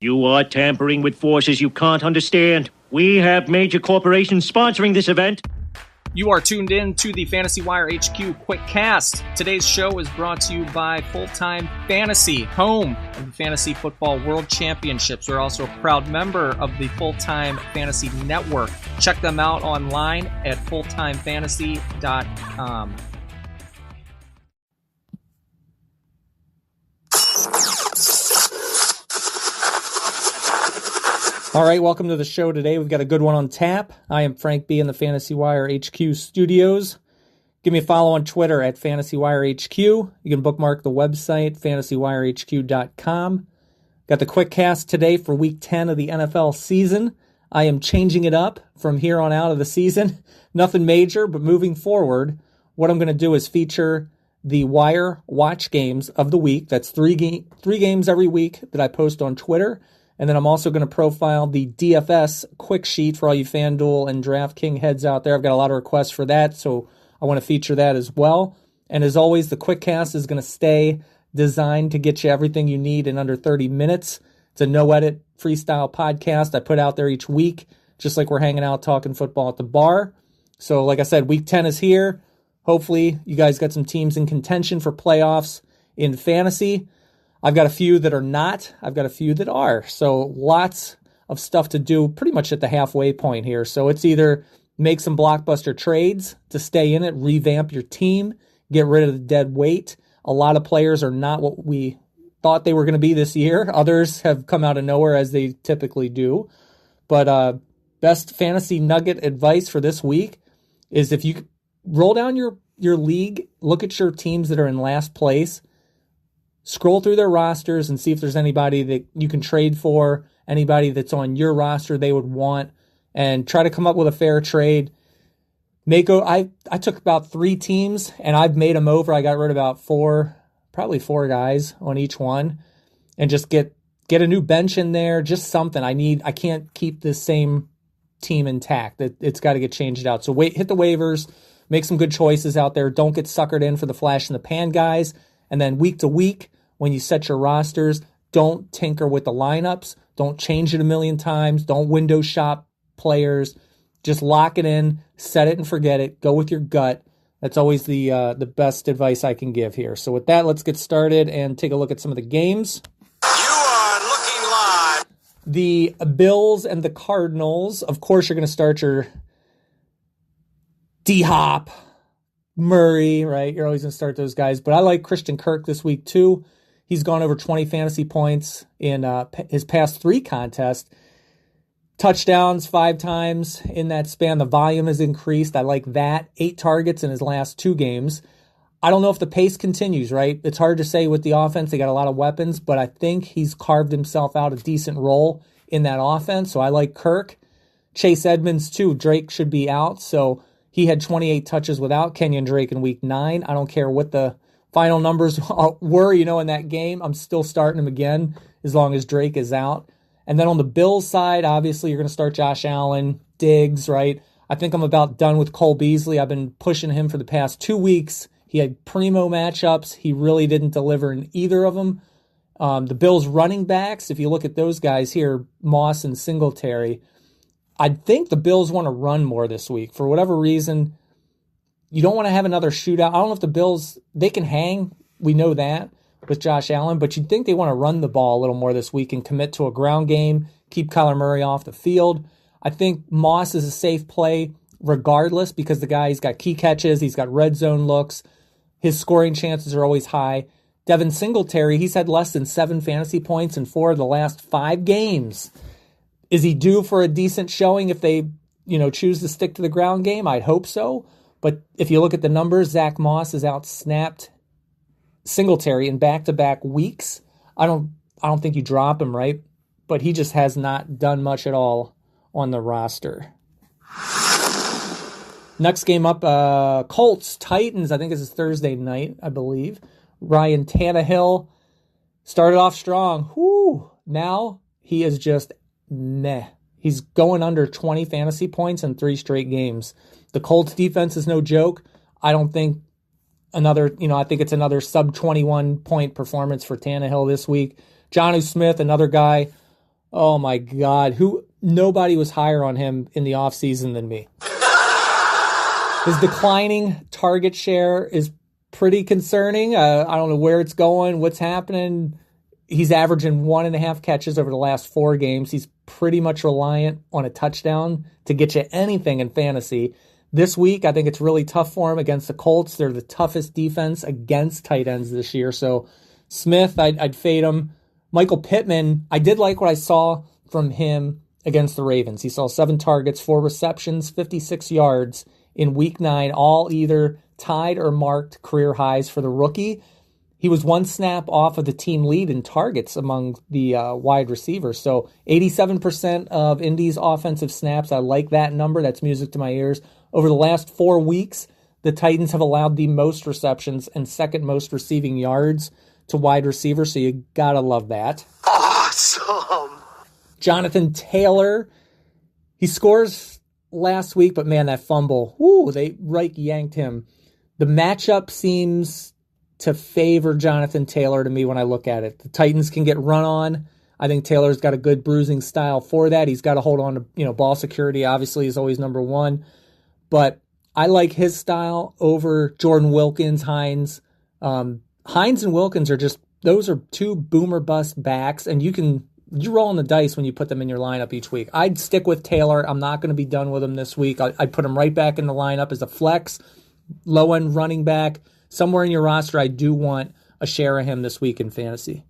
You are tampering with forces you can't understand. We have major corporations sponsoring this event. You are tuned in to the Fantasy Wire HQ QuickCast. Today's show is brought to you by Full Time Fantasy, home of the Fantasy Football World Championships. We're also a proud member of the Full Time Fantasy Network. Check them out online at fulltimefantasy.com. All right, welcome to the show today. We've got a good one on tap. I am Frank B. in the Fantasy Wire HQ studios. Give me a follow on Twitter at Fantasy Wire HQ. You can bookmark the website, fantasywirehq.com. Got the QuickCast today for Week 10 of the NFL season. I am changing it up from here on out of the season. Nothing major, but moving forward, what I'm going to do is feature the Wire watch games of the week. That's three games every week that I post on Twitter. And then I'm also going to profile the DFS quick sheet for all you FanDuel and DraftKings heads out there. I've got a lot of requests for that, so I want to feature that as well. And as always, the QuickCast is going to stay designed to get you everything you need in under 30 minutes. It's a no-edit freestyle podcast I put out there each week, just like we're hanging out talking football at the bar. So like I said, Week 10 is here. Hopefully you guys got some teams in contention for playoffs in fantasy. I've got a few that are not. I've got a few that are. So lots of stuff to do pretty much at the halfway point here. So it's either make some blockbuster trades to stay in it, revamp your team, get rid of the dead weight. A lot of players are not what we thought they were going to be this year. Others have come out of nowhere as they typically do. But best fantasy nugget advice for this week is if you roll down your league, look at your teams that are in last place, scroll through their rosters and see if there's anybody that you can trade for, anybody that's on your roster they would want, and try to come up with a fair trade. I took about 3 teams, and I've made them over. I got rid of about probably four guys on each one, and just get a new bench in there, just something. I can't keep the same team intact. It's got to get changed out. So hit the waivers, make some good choices out there. Don't get suckered in for the flash in the pan guys. And then week to week, when you set your rosters, don't tinker with the lineups. Don't change it a million times. Don't window shop players. Just lock it in, set it and forget it. Go with your gut. That's always the best advice I can give here. So with that, let's get started and take a look at some of the games. You are looking live. The Bills and the Cardinals. Of course, you're going to start your D-Hop, Murray, right? You're always going to start those guys. But I like Christian Kirk this week too. He's gone over 20 fantasy points in his past 3 contests. Touchdowns 5 times in that span. The volume has increased. I like that. 8 targets in his last 2 games. I don't know if the pace continues, right? It's hard to say with the offense. They got a lot of weapons, but I think he's carved himself out a decent role in that offense. So I like Kirk. Chase Edmonds too. Drake should be out. So he had 28 touches without Kenyon Drake in week 9. I don't care what the final numbers were, in that game. I'm still starting him again as long as Drake is out. And then on the Bills side, obviously you're going to start Josh Allen, Diggs, right? I think I'm about done with Cole Beasley. I've been pushing him for the past 2 weeks. He had primo matchups. He really didn't deliver in either of them. The Bills running backs, if you look at those guys here, Moss and Singletary, I think the Bills want to run more this week. For whatever reason, you don't want to have another shootout. I don't know if the Bills, they can hang. We know that with Josh Allen, but you'd think they want to run the ball a little more this week and commit to a ground game, keep Kyler Murray off the field. I think Moss is a safe play regardless because the guy, he's got key catches, he's got red zone looks, his scoring chances are always high. Devin Singletary, he's had less than 7 fantasy points in 4 of the last 5 games. Is he due for a decent showing if they, choose to stick to the ground game? I'd hope so. But if you look at the numbers, Zach Moss has outsnapped Singletary in back-to-back weeks. I don't think you drop him, right? But he just has not done much at all on the roster. Next game up, Colts Titans. I think this is Thursday night, I believe. Ryan Tannehill started off strong. Now he is just meh. He's going under 20 fantasy points in 3 straight games. The Colts defense is no joke. I don't think I think it's another sub 21 point performance for Tannehill this week. Jonnu Smith, another guy Oh my God. Nobody was higher on him in the offseason than me. His declining target share is pretty concerning. I don't know where it's going, what's happening. He's averaging 1.5 catches over the last 4 games. He's pretty much reliant on a touchdown to get you anything in fantasy. This week, I think it's really tough for him against the Colts. They're the toughest defense against tight ends this year. So Smith, I'd fade him. Michael Pittman, I did like what I saw from him against the Ravens. He saw 7 targets, 4 receptions, 56 yards in week 9, all either tied or marked career highs for the rookie. He was 1 snap off of the team lead in targets among the wide receivers. So 87% of Indy's offensive snaps. I like that number. That's music to my ears. Over the last 4 weeks, the Titans have allowed the most receptions and second most receiving yards to wide receivers. So you got to love that. Awesome. Jonathan Taylor, he scores last week, but man, that fumble, they yanked him. The matchup seems to favor Jonathan Taylor to me when I look at it. The Titans can get run on. I think Taylor's got a good bruising style for that. He's got to hold on to, ball security obviously is always number one. But I like his style over Jordan Wilkins, Hines. Hines and Wilkins those are 2 boomer bust backs, and you're rolling the dice when you put them in your lineup each week. I'd stick with Taylor. I'm not going to be done with him this week. I'd put him right back in the lineup as a flex, low-end running back. Somewhere in your roster, I do want a share of him this week in fantasy.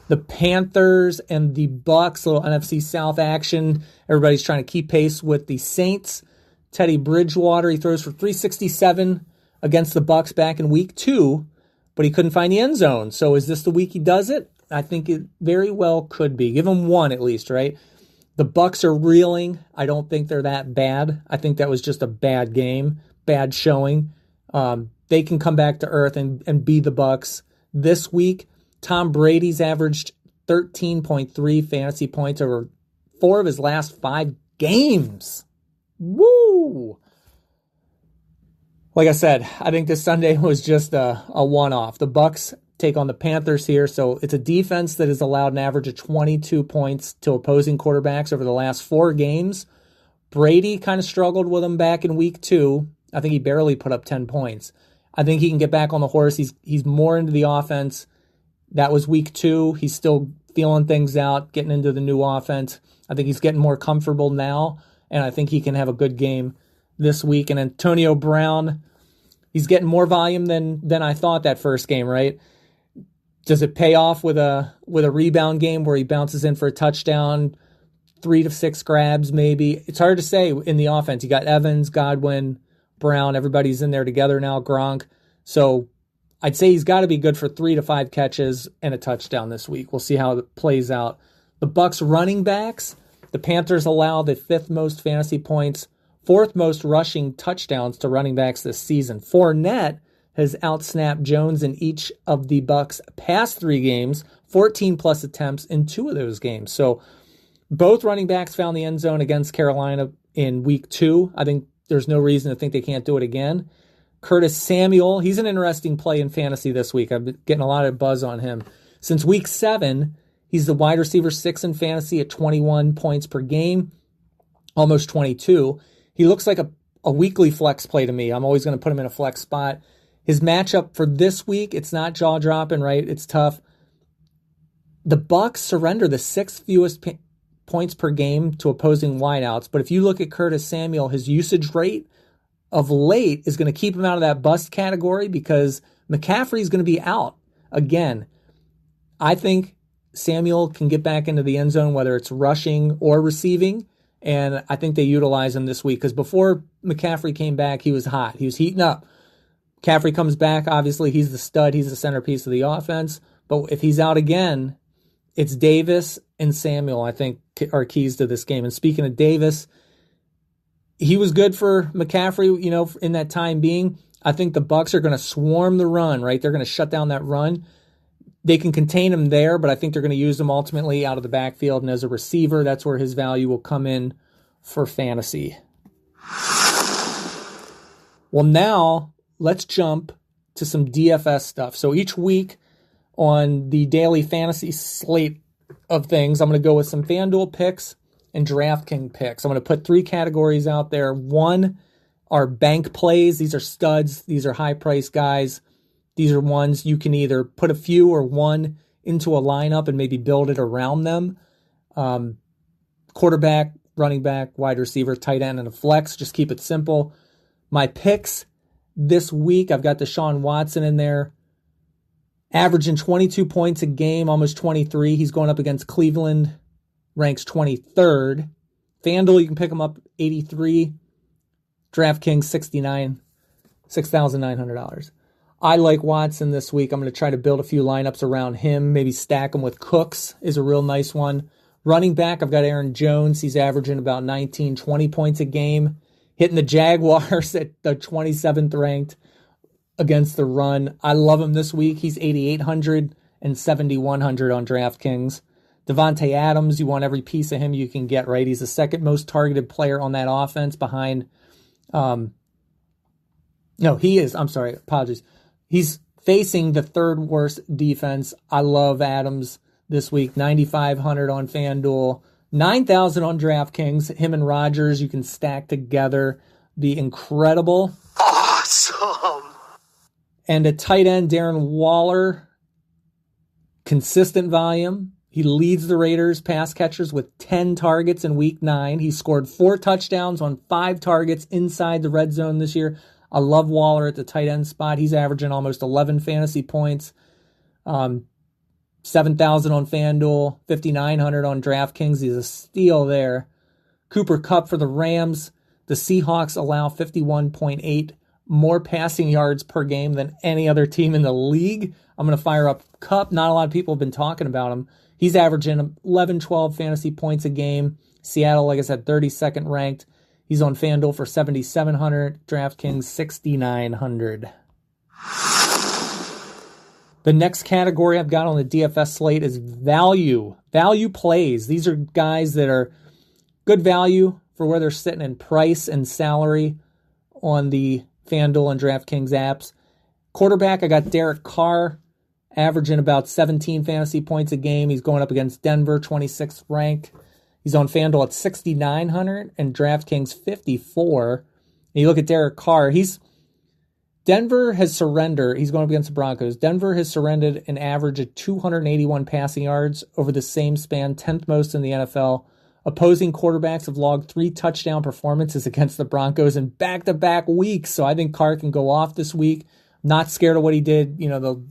The Panthers and the Bucs, little NFC South action. Everybody's trying to keep pace with the Saints. Teddy Bridgewater, he throws for 367 against the Bucs back in week 2, but he couldn't find the end zone. So is this the week he does it? I think it very well could be. Give him 1 at least, right? The Bucs are reeling. I don't think they're that bad. I think that was just a bad game, bad showing. They can come back to earth and be the Bucs. This week, Tom Brady's averaged 13.3 fantasy points over 4 of his last 5 games. Woo! Like I said, I think this Sunday was just a one-off. The Bucs take on the Panthers here, so it's a defense that has allowed an average of 22 points to opposing quarterbacks over the last 4 games. Brady kind of struggled with them back in week 2. I think he barely put up 10 points. I think he can get back on the horse. He's more into the offense. That was week 2. He's still feeling things out, getting into the new offense. I think he's getting more comfortable now, and I think he can have a good game this week. And Antonio Brown, he's getting more volume than I thought that first game, right? Does it pay off with a rebound game where he bounces in for a touchdown, 3 to 6 grabs maybe? It's hard to say in the offense. You got Evans, Godwin, Brown, everybody's in there together now, Gronk. So I'd say he's got to be good for 3 to 5 catches and a touchdown this week. We'll see how it plays out. The Bucs running backs, the Panthers allow the 5th most fantasy points, 4th most rushing touchdowns to running backs this season. Fournette has outsnapped Jones in each of the Bucs' past 3 games, 14 plus attempts in 2 of those games. So both running backs found the end zone against Carolina in week 2. I think there's no reason to think they can't do it again. Curtis Samuel, he's an interesting play in fantasy this week. I've been getting a lot of buzz on him. Since week 7, he's the wide receiver 6 in fantasy at 21 points per game, almost 22. He looks like a weekly flex play to me. I'm always going to put him in a flex spot. His matchup for this week, it's not jaw-dropping, right? It's tough. The Bucs surrender the 6th fewest points per game to opposing wideouts. But if you look at Curtis Samuel, his usage rate of late is going to keep him out of that bust category because McCaffrey is going to be out again. I think Samuel can get back into the end zone, whether it's rushing or receiving, and I think they utilize him this week because before McCaffrey came back, he was hot. He was heating up. McCaffrey comes back, obviously he's the stud, he's the centerpiece of the offense, but if he's out again, it's Davis and Samuel, I think, are keys to this game. And speaking of Davis, he was good for McCaffrey, in that time being. I think the Bucs are going to swarm the run, right? They're going to shut down that run. They can contain him there, but I think they're going to use him ultimately out of the backfield. And as a receiver, that's where his value will come in for fantasy. Well, now let's jump to some DFS stuff. So each week on the daily fantasy slate of things, I'm going to go with some FanDuel picks and DraftKings picks. I'm going to put 3 categories out there. One are bank plays. These are studs. These are high-priced guys. These are ones you can either put a few or one into a lineup and maybe build it around them. Quarterback, running back, wide receiver, tight end, and a flex. Just keep it simple. My picks this week, I've got Deshaun Watson in there, averaging 22 points a game, almost 23. He's going up against Cleveland, ranks 23rd. FanDuel, you can pick him up 83. DraftKings, 69, $6,900. I like Watson this week. I'm going to try to build a few lineups around him, maybe stack him with Cooks is a real nice one. Running back, I've got Aaron Jones. He's averaging about 19, 20 points a game, hitting the Jaguars at the 27th ranked against the run. I love him this week. He's 8,800 and 7,100 on DraftKings. Devontae Adams, you want every piece of him you can get, right? He's the second most targeted player on that offense behind... apologies. He's facing the third worst defense. I love Adams this week. 9,500 on FanDuel, 9,000 on DraftKings. Him and Rodgers, you can stack together. Be incredible. Awesome. And a tight end, Darren Waller, consistent volume. He leads the Raiders pass catchers with 10 targets in week 9. He scored 4 touchdowns on 5 targets inside the red zone this year. I love Waller at the tight end spot. He's averaging almost 11 fantasy points. 7,000 on FanDuel, 5,900 on DraftKings. He's a steal there. Cooper Kupp for the Rams. The Seahawks allow 51.8 more passing yards per game than any other team in the league. I'm going to fire up Kupp. Not a lot of people have been talking about him. He's averaging 11, 12 fantasy points a game. Seattle, like I said, 32nd ranked. He's on FanDuel for 7,700. DraftKings, 6,900. The next category I've got on the DFS slate is value. Value plays. These are guys that are good value for where they're sitting in price and salary on the FanDuel and DraftKings apps. Quarterback, I got Derek Carr, averaging about 17 fantasy points a game. He's going up against Denver, 26th ranked. He's on FanDuel at 6,900 and DraftKings 54. And you look at Derek Carr, Denver has surrendered. He's going up against the Broncos. Denver has surrendered an average of 281 passing yards over the same span, 10th most in the NFL. Opposing quarterbacks have logged 3 touchdown performances against the Broncos in back-to-back weeks. So I think Carr can go off this week. Not scared of what he did. You know,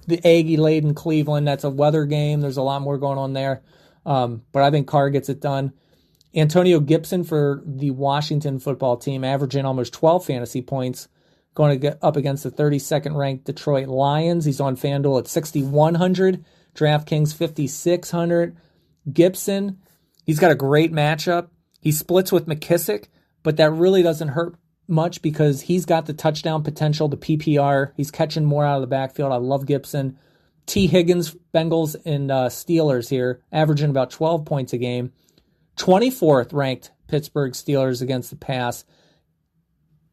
the egg he laid in Cleveland. That's a weather game. There's a lot more going on there. But I think Carr gets it done. Antonio Gibson for the Washington football team, averaging almost 12 fantasy points, going to get up against the 32nd ranked Detroit Lions. He's on FanDuel at 6,100, DraftKings 5,600. Gibson, he's got a great matchup. He splits with McKissick, but that really doesn't hurt much because he's got the touchdown potential, the PPR. He's catching more out of the backfield. I love Gibson. T. Higgins, Bengals and Steelers here, averaging about 12 points a game. 24th ranked Pittsburgh Steelers against the pass.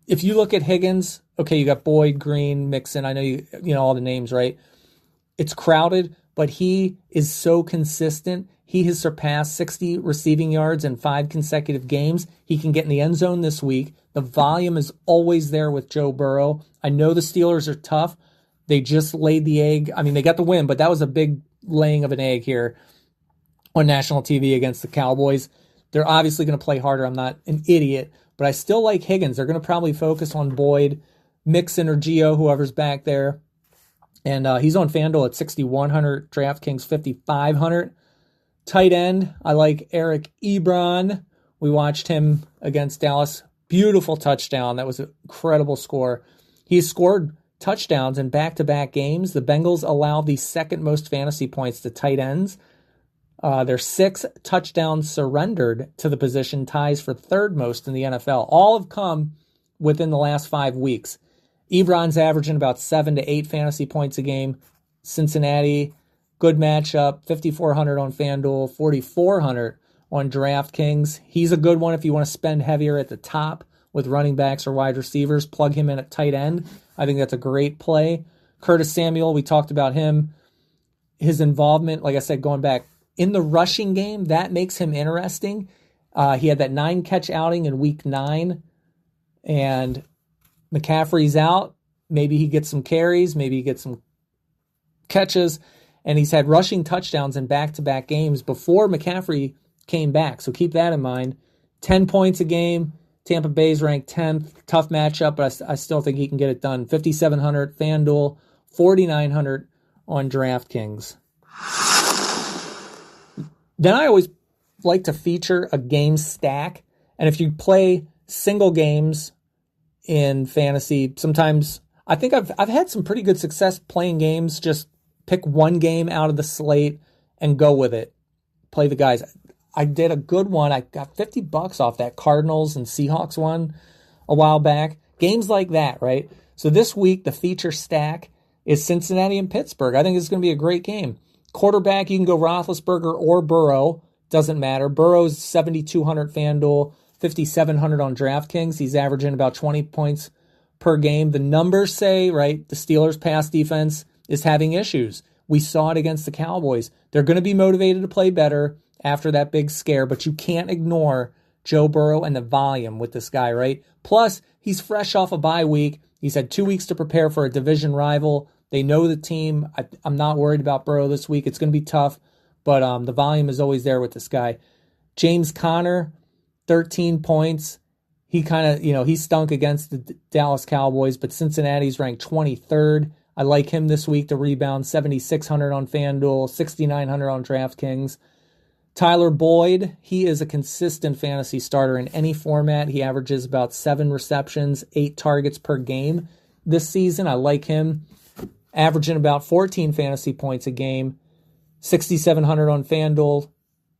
If you look at Higgins, okay, you got Boyd, Green, Mixon. I know you know all the names, right? It's crowded, but he is so consistent. He has surpassed 60 receiving yards in 5 consecutive games. He can get in the end zone this week. The volume is always there with Joe Burrow. I know the Steelers are tough. They just laid the egg. I mean, they got the win, but that was a big laying of an egg here on national TV against the Cowboys. They're obviously going to play harder. I'm not an idiot, but I still like Higgins. They're going to probably focus on Boyd, Mixon, or Gio, whoever's back there. And he's on FanDuel at 6,100, DraftKings 5,500. Tight end, I like Eric Ebron. We watched him against Dallas. Beautiful touchdown. That was an incredible score. He scored touchdowns in back-to-back games. The Bengals allow the second most fantasy points to tight ends. Their 6 touchdowns surrendered to the position ties for third most in the NFL. All have come within the last 5 weeks. Ebron's averaging about 7 to 8 fantasy points a game. Cincinnati, good matchup, 5,400 on FanDuel, 4,400 on DraftKings. He's a good one if you want to spend heavier at the top with running backs or wide receivers. Plug him in at tight end. I think that's a great play. Curtis Samuel, we talked about him. His involvement, like I said, going back in the rushing game, that makes him interesting. He had that 9-catch outing in week 9, and McCaffrey's out. Maybe he gets some carries, maybe he gets some catches, and he's had rushing touchdowns in back-to-back games before McCaffrey came back. So keep that in mind. 10 points a game. Tampa Bay's ranked 10th. Tough matchup, but I still think he can get it done. 5,700 FanDuel, 4,900 on DraftKings. Then I always like to feature a game stack. And if you play single games in fantasy, sometimes I think I've had some pretty good success playing games. Just pick one game out of the slate and go with it. Play the guys. I did a good one. I got $50 off that Cardinals and Seahawks one a while back. Games like that, right? So this week, the feature stack is Cincinnati and Pittsburgh. I think it's going to be a great game. Quarterback, you can go Roethlisberger or Burrow. Doesn't matter. Burrow's 7,200 FanDuel, 5,700 on DraftKings. He's averaging about 20 points per game. The numbers say, right, the Steelers' pass defense is having issues. We saw it against the Cowboys. They're going to be motivated to play better after that big scare, but you can't ignore Joe Burrow and the volume with this guy, right? Plus, he's fresh off a bye week. He's had 2 weeks to prepare for a division rival. They know the team. I'm not worried about Burrow this week. It's going to be tough, but the volume is always there with this guy. James Conner, 13 points. He kind of, he stunk against the Dallas Cowboys, but Cincinnati's ranked 23rd. I like him this week to rebound, 7,600 on FanDuel, 6,900 on DraftKings. Tyler Boyd, he is a consistent fantasy starter in any format. He averages about 7 receptions, 8 targets per game this season. I like him. Averaging about 14 fantasy points a game, 6,700 on FanDuel,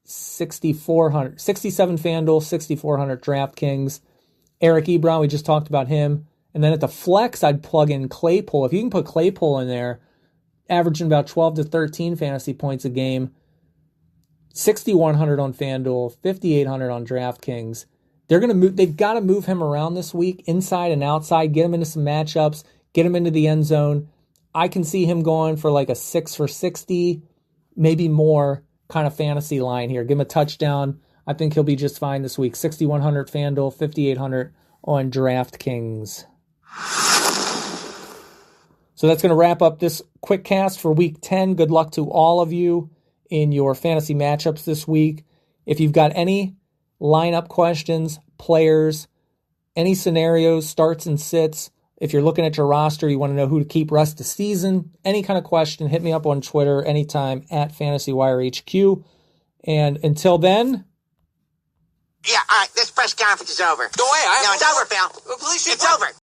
67 FanDuel, 6,400 DraftKings. Eric Ebron, we just talked about him. And then at the flex, I'd plug in Claypool. If you can put Claypool in there, averaging about 12 to 13 fantasy points a game, 6,100 on FanDuel, 5,800 on DraftKings. They've got to move him around this week, inside and outside, get him into some matchups, get him into the end zone. I can see him going for like a 6 for 60, maybe more kind of fantasy line here. Give him a touchdown. I think he'll be just fine this week. 6,100 FanDuel, 5,800 on DraftKings. So that's going to wrap up this QuickCast for Week 10. Good luck to all of you in your fantasy matchups this week. If you've got any lineup questions, players, any scenarios, starts and sits, if you're looking at your roster, you want to know who to keep rest of the season, any kind of question, hit me up on Twitter anytime at FantasyWireHQ. And until then... Yeah, all right, this press conference is over. Go away. No, it's over, pal. Please, it's over.